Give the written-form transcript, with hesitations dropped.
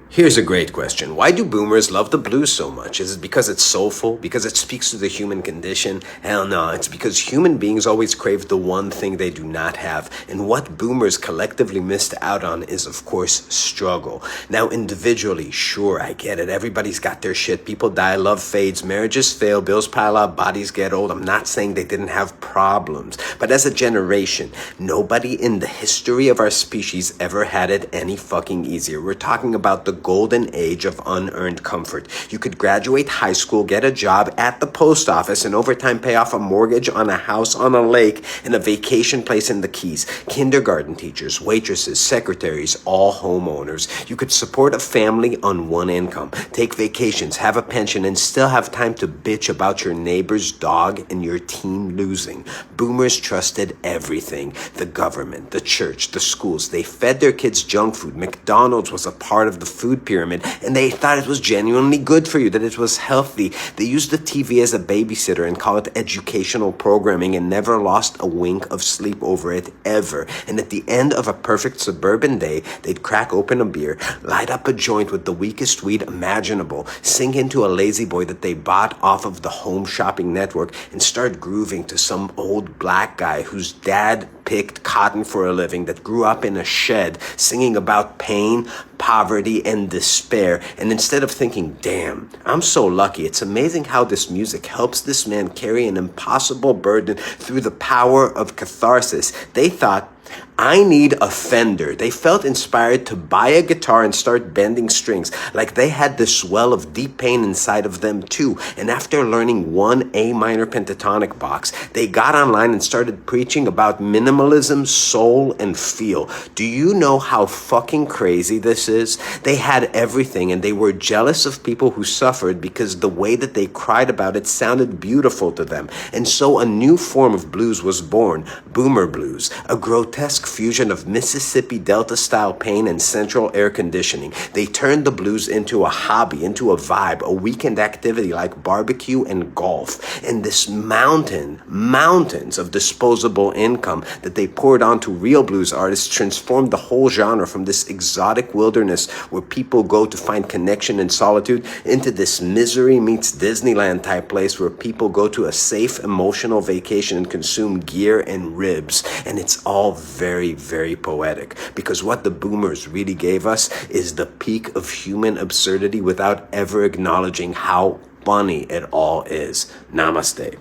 Here's a great question. Why do boomers love the blues so much? Is it because it's soulful? Because it speaks to the human condition? Hell no, it's because human beings always crave the one thing they do not have. And what boomers collectively missed out on is, of course, struggle. Now, individually, sure, I get it. Everybody's got their shit. People die, love fades, marriages fail, bills pile up, bodies get old. I'm not saying they didn't have problems. But as a generation, nobody in the history of our species ever had it any fucking easier. We're talking about the golden age of unearned comfort. You could graduate high school, get a job at the post office, and over time pay off a mortgage on a house on a lake and a vacation place in the Keys. Kindergarten teachers, waitresses, secretaries, all homeowners. You could support a family on one income, take vacations, have a pension, and still have time to bitch about your neighbor's dog and your team losing. Boomers trusted everything. The government, the church, the schools. They fed their kids junk food. McDonald's was a part of the food pyramid, and they thought it was genuinely good for you, that it was healthy. They used the TV as a babysitter and call it educational programming and never lost a wink of sleep over it ever. And at the end of a perfect suburban day, they'd crack open a beer, light up a joint with the weakest weed imaginable, sink into a lazy boy that they bought off of the Home Shopping Network, and start grooving to some old black guy whose dad picked cotton for a living, that grew up in a shed singing about pain, poverty, and despair. And instead of thinking, damn, I'm so lucky, it's amazing how this music helps this man carry an impossible burden through the power of catharsis, they thought, I need a Fender. They felt inspired to buy a guitar and start bending strings, like they had this well of deep pain inside of them too. And after learning one A minor pentatonic box, they got online and started preaching about minimalism, soul, and feel. Do you know how fucking crazy this is? They had everything, and they were jealous of people who suffered because the way that they cried about it sounded beautiful to them. And so a new form of blues was born, boomer blues, a grotesque fusion of Mississippi Delta-style pain and central air conditioning. They turned the blues into a hobby, into a vibe, a weekend activity like barbecue and golf. And this mountains of disposable income that they poured onto real blues artists transformed the whole genre from this exotic wilderness where people go to find connection and solitude into this misery meets Disneyland type place where people go to a safe emotional vacation and consume gear and ribs. And it's all very, very poetic, because what the boomers really gave us is the peak of human absurdity without ever acknowledging how funny it all is. Namaste.